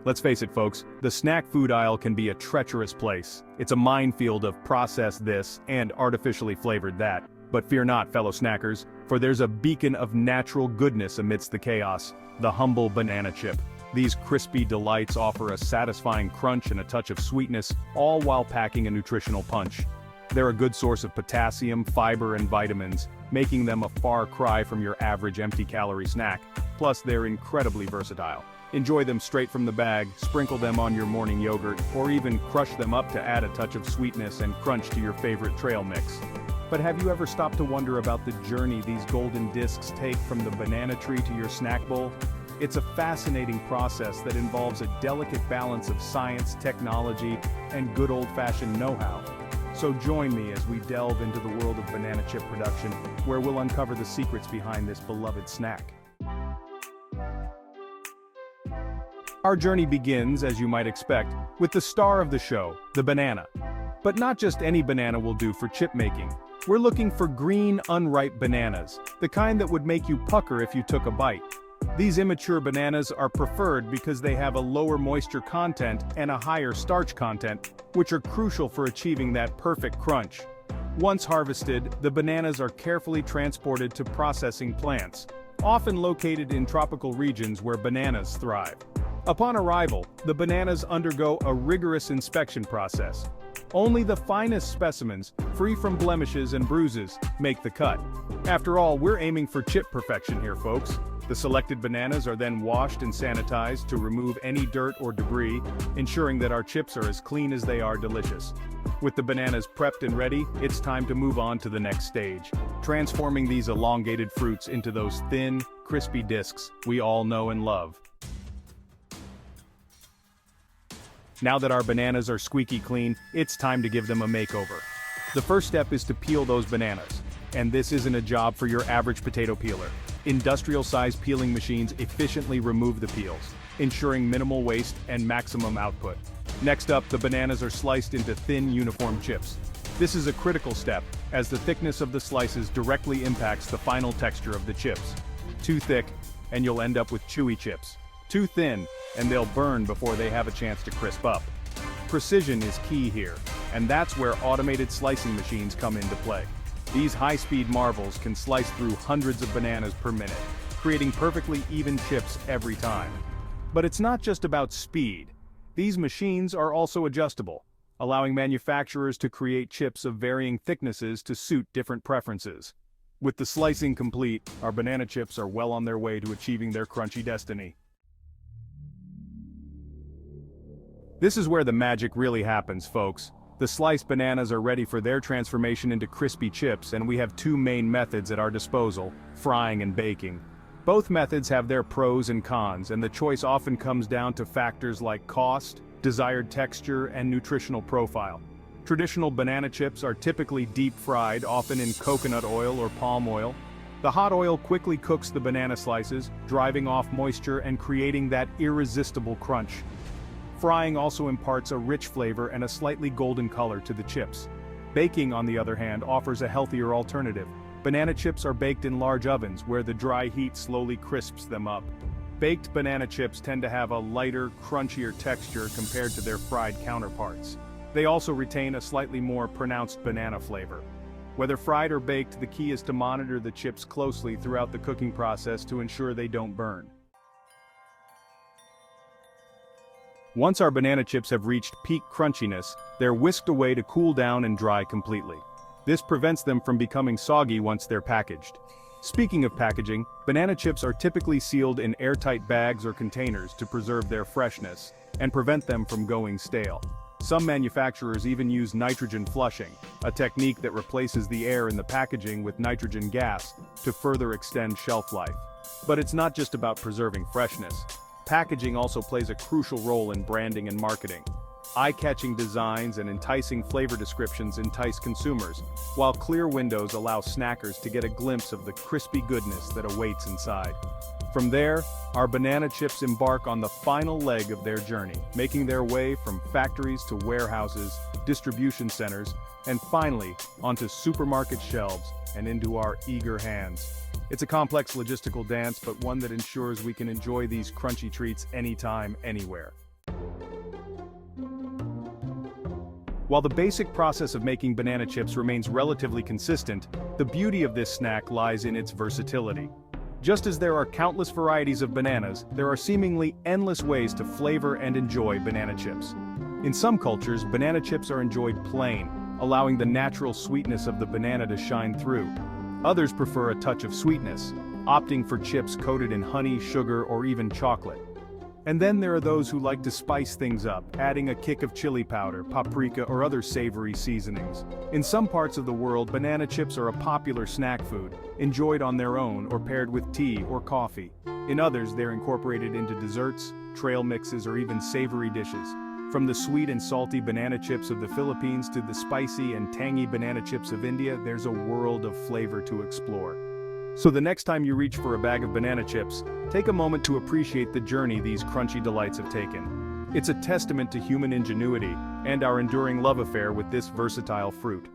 Let's face it, folks, the snack food aisle can be a treacherous place. It's a minefield of processed this and artificially flavored that. But fear not, fellow snackers, for there's a beacon of natural goodness amidst the chaos, the humble banana chip. These crispy delights offer a satisfying crunch and a touch of sweetness, all while packing a nutritional punch. They're a good source of potassium, fiber, and vitamins, making them a far cry from your average empty-calorie snack. Plus, they're incredibly versatile. Enjoy them straight from the bag, sprinkle them on your morning yogurt, or even crush them up to add a touch of sweetness and crunch to your favorite trail mix. But have you ever stopped to wonder about the journey these golden discs take from the banana tree to your snack bowl? It's a fascinating process that involves a delicate balance of science, technology, and good old-fashioned know-how. So join me as we delve into the world of banana chip production, where we'll uncover the secrets behind this beloved snack. Our journey begins, as you might expect, with the star of the show, the banana. But not just any banana will do for chip making. We're looking for green, unripe bananas, the kind that would make you pucker if you took a bite. These immature bananas are preferred because they have a lower moisture content and a higher starch content, which are crucial for achieving that perfect crunch. Once harvested, the bananas are carefully transported to processing plants, often located in tropical regions where bananas thrive. Upon arrival, the bananas undergo a rigorous inspection process. Only the finest specimens, free from blemishes and bruises, make the cut. After all, we're aiming for chip perfection here, folks. The selected bananas are then washed and sanitized to remove any dirt or debris, ensuring that our chips are as clean as they are delicious. With the bananas prepped and ready, it's time to move on to the next stage, transforming these elongated fruits into those thin, crispy discs we all know and love. Now that our bananas are squeaky clean, it's time to give them a makeover. The first step is to peel those bananas. And this isn't a job for your average potato peeler. Industrial-sized peeling machines efficiently remove the peels, ensuring minimal waste and maximum output. Next up, the bananas are sliced into thin, uniform chips. This is a critical step, as the thickness of the slices directly impacts the final texture of the chips. Too thick, and you'll end up with chewy chips. Too thin, and they'll burn before they have a chance to crisp up. Precision is key here, and that's where automated slicing machines come into play. These high-speed marvels can slice through hundreds of bananas per minute, creating perfectly even chips every time. But it's not just about speed. These machines are also adjustable, allowing manufacturers to create chips of varying thicknesses to suit different preferences. With the slicing complete, our banana chips are well on their way to achieving their crunchy destiny. This is where the magic really happens, folks. The sliced bananas are ready for their transformation into crispy chips, and we have two main methods at our disposal: frying and baking. Both methods have their pros and cons, and the choice often comes down to factors like cost, desired texture, and nutritional profile. Traditional banana chips are typically deep-fried, often in coconut oil or palm oil. The hot oil quickly cooks the banana slices, driving off moisture and creating that irresistible crunch. Frying also imparts a rich flavor and a slightly golden color to the chips. Baking, on the other hand, offers a healthier alternative. Banana chips are baked in large ovens where the dry heat slowly crisps them up. Baked banana chips tend to have a lighter, crunchier texture compared to their fried counterparts. They also retain a slightly more pronounced banana flavor. Whether fried or baked, the key is to monitor the chips closely throughout the cooking process to ensure they don't burn. Once our banana chips have reached peak crunchiness, they're whisked away to cool down and dry completely. This prevents them from becoming soggy once they're packaged. Speaking of packaging, banana chips are typically sealed in airtight bags or containers to preserve their freshness and prevent them from going stale. Some manufacturers even use nitrogen flushing, a technique that replaces the air in the packaging with nitrogen gas to further extend shelf life. But it's not just about preserving freshness. Packaging also plays a crucial role in branding and marketing. Eye-catching designs and enticing flavor descriptions entice consumers, while clear windows allow snackers to get a glimpse of the crispy goodness that awaits inside. From there, our banana chips embark on the final leg of their journey, making their way from factories to warehouses, distribution centers, and finally, onto supermarket shelves and into our eager hands. It's a complex logistical dance, but one that ensures we can enjoy these crunchy treats anytime, anywhere. While the basic process of making banana chips remains relatively consistent, the beauty of this snack lies in its versatility. Just as there are countless varieties of bananas, there are seemingly endless ways to flavor and enjoy banana chips. In some cultures, banana chips are enjoyed plain, allowing the natural sweetness of the banana to shine through. Others prefer a touch of sweetness, opting for chips coated in honey, sugar, or even chocolate. And then there are those who like to spice things up, adding a kick of chili powder, paprika, or other savory seasonings. In some parts of the world, banana chips are a popular snack food, enjoyed on their own or paired with tea or coffee. In others, they're incorporated into desserts, trail mixes, or even savory dishes. From the sweet and salty banana chips of the Philippines to the spicy and tangy banana chips of India, there's a world of flavor to explore. So the next time you reach for a bag of banana chips, take a moment to appreciate the journey these crunchy delights have taken. It's a testament to human ingenuity and our enduring love affair with this versatile fruit.